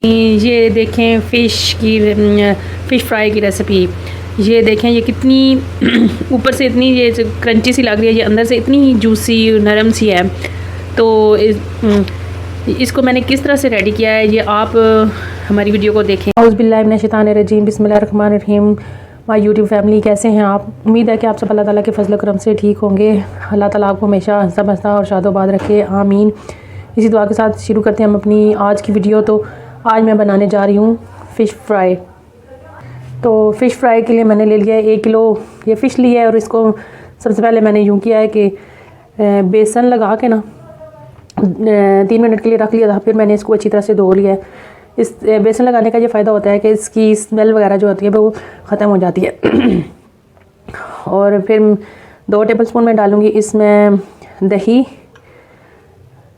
ये देखें fish fry की रेसिपी। ये देखें ये कितनी ऊपर से इतनी ये क्रंची सी लग रही है, ये अंदर से इतनी जूसी नरम सी है। तो इसको मैंने किस तरह से रेडी किया है ये आप हमारी वीडियो को देखें। औज़ुबिल्लाहि मिनश्शैतानिर्रजीम, बिस्मिल्लाहिर्रहमानिर्रहीम। माय यूट्यूब फैमिली, कैसे हैं आप? उम्मीद है कि आप सब अल्लाह ताला के फजल करम से ठीक होंगे। अल्लाह ताला आपको हमेशा हंसता बसता और शादोबाद रखे, आमीन। इसी दुआ के साथ शुरू करते हैं हम अपनी आज की वीडियो। तो आज मैं बनाने जा रही हूँ फ़िश फ्राई। तो फ़िश फ्राई के लिए मैंने ले लिया है 1 किलो ये फ़िश लिया है। और इसको सबसे पहले मैंने यूँ किया है कि बेसन लगा के ना 3 मिनट के लिए रख लिया था। फिर मैंने इसको अच्छी तरह से धो लिया है। इस बेसन लगाने का ये फ़ायदा होता है कि इसकी स्मेल वगैरह जो होती है वो ख़त्म हो जाती है। और फिर 2 टेबलस्पून मैं डालूँगी इसमें दही,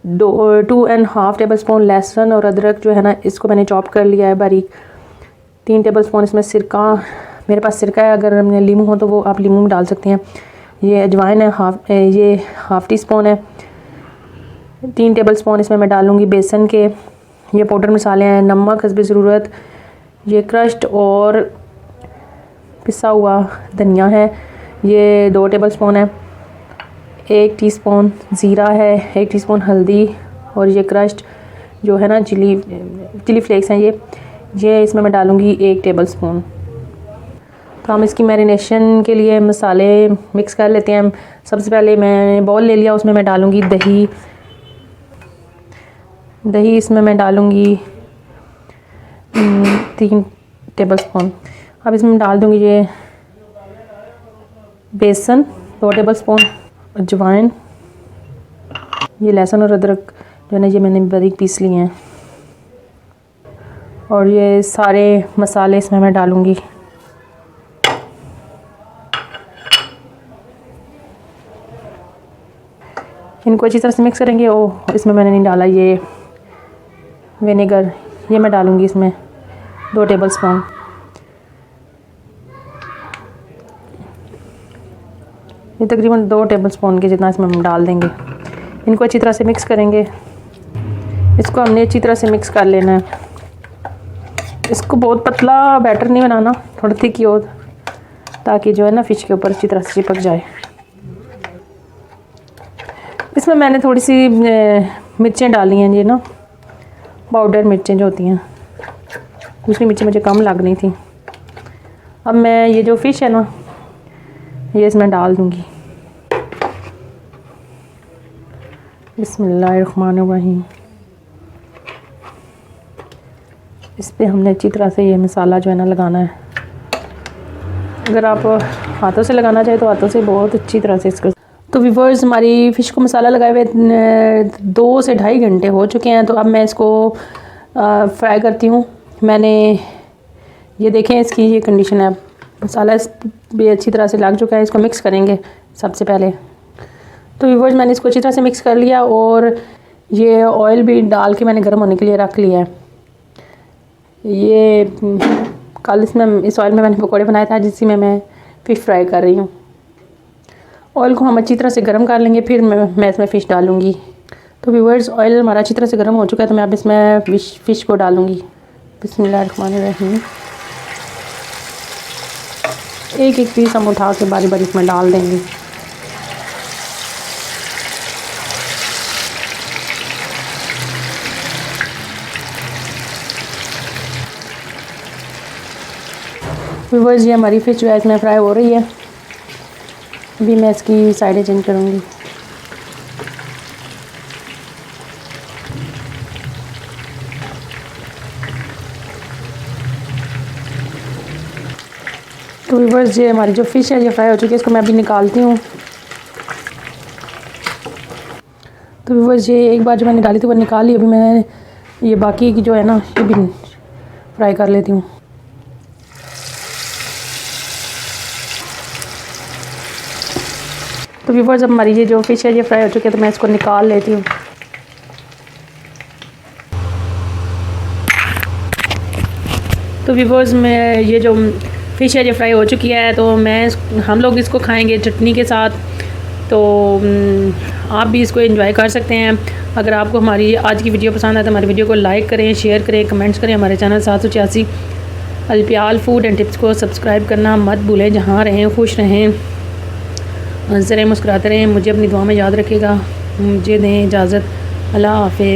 2.5 टेबलस्पून लहसुन और अदरक जो है ना इसको मैंने चॉप कर लिया है बारीक। 3 टेबलस्पून इसमें सिरका, मेरे पास सिरका है, अगर लीमू हो तो वो आप लीमू में डाल सकते हैं। ये अजवाइन है, ये हाफ़ टी स्पून है। 3 टेबलस्पून इसमें मैं डालूँगी बेसन के। ये पाउडर मसाले हैं, नमक हस्बे ज़रूरत, ये क्रश्ड और पिसा हुआ धनिया है, ये 2 टेबलस्पून है। 1 टीस्पून ज़ीरा है, 1 टीस्पून हल्दी और ये क्रश्ड जो है ना चिली फ्लेक्स हैं ये इसमें मैं डालूँगी 1 टेबलस्पून। तो हम इसकी मैरिनेशन के लिए मसाले मिक्स कर लेते हैं। सबसे पहले मैं बाउल ले लिया, उसमें मैं डालूँगी दही इसमें मैं डालूँगी 3 टेबलस्पून। अब इसमें डाल दूँगी ये बेसन 2 टेबलस्पून, अजवाइन, ये लहसुन और अदरक जो है ना ये मैंने बारीक पीस लिए हैं। और ये सारे मसाले इसमें मैं डालूँगी। इनको अच्छी तरह से मिक्स करेंगे। और इसमें मैंने नहीं डाला ये विनेगर, ये मैं डालूँगी इसमें 2 टेबलस्पून। ये तकरीबन 2 टेबलस्पून के जितना इसमें हम डाल देंगे। इनको अच्छी तरह से मिक्स करेंगे। इसको हमने अच्छी तरह से मिक्स कर लेना है। इसको बहुत पतला बैटर नहीं बनाना, थोड़ा थिक ही हो, ताकि जो है ना फ़िश के ऊपर अच्छी तरह से चिपक जाए। इसमें मैंने थोड़ी सी मिर्चें डाली हैं, ये ना पाउडर मिर्चें जो होती हैं, दूसरी मिर्चें मुझे कम लग रही थी। अब मैं ये जो फ़िश है ना ये इसमें डाल दूँगी। बिस्मिल्लाहिर्रहमानिर्रहीम। इस पे हमने अच्छी तरह से ये मसाला जो है ना लगाना है। अगर आप हाथों से लगाना चाहे तो हाथों से बहुत अच्छी तरह से इसको। तो व्यूअर्स, हमारी फ़िश को मसाला लगाए हुए 2 से 2.5 घंटे हो चुके हैं। तो अब मैं इसको फ्राई करती हूँ। मैंने ये देखें इसकी ये कंडीशन है, मसाला इस भी अच्छी तरह से लग चुका है। इसको मिक्स करेंगे सबसे पहले। तो व्यूअर्स, मैंने इसको अच्छी तरह से मिक्स कर लिया और ये ऑयल भी डाल के मैंने गर्म होने के लिए रख लिया है। ये कल इस ऑयल में मैंने पकौड़े बनाया था, जिसमें मैं फ़िश फ्राई कर रही हूँ। ऑयल को हम अच्छी तरह से गर्म कर लेंगे, फिर मैं इसमें फ़िश डालूँगी। तो व्यूअर्स, ऑयल हमारा अच्छी तरह से गर्म हो चुका है, तो मैं अब इसमें फ़िश को डालूँगी। बिस्मिल्लाहिर्रहमानिर्रहीम। एक पीस हम उठा के बारी बारी इसमें डाल देंगे। व्यूअर्स, ये हमारी फ़िश जो है इसमें फ्राई हो रही है। अभी मैं इसकी साइडें चेंज करूँगी। तो व्यूअर्स, ये हमारी जो फ़िश है ये फ्राई हो चुकी है, इसको मैं अभी निकालती हूँ। तो व्यूअर्स, ये एक बार जो मैंने डाली थी वो निकाल ली। अभी मैं ये बाकी की जो है ना ये भी फ्राई कर लेती हूँ। तो व्यूअर्स, अब हमारी ये जो फ़िश है ये फ्राई हो चुकी है, तो मैं इसको निकाल लेती हूँ। तो व्यूअर्स, मैं ये जो फ़िश है ये फ्राई हो चुकी है, तो हम लोग इसको खाएंगे चटनी के साथ। तो आप भी इसको एंजॉय कर सकते हैं। अगर आपको हमारी आज की वीडियो पसंद आए तो हमारी वीडियो को लाइक करें, शेयर करें, कमेंट्स करें। हमारे चैनल 786 अलपियाल फूड एंड टिप्स को सब्सक्राइब करना मत भूलें। जहाँ रहें खुश रहें, हंसते रहें, मुस्कुराते रहें। मुझे अपनी दुआ में याद रखिएगा। मुझे दें इजाज़त। अल्लाह हाफ़िज़।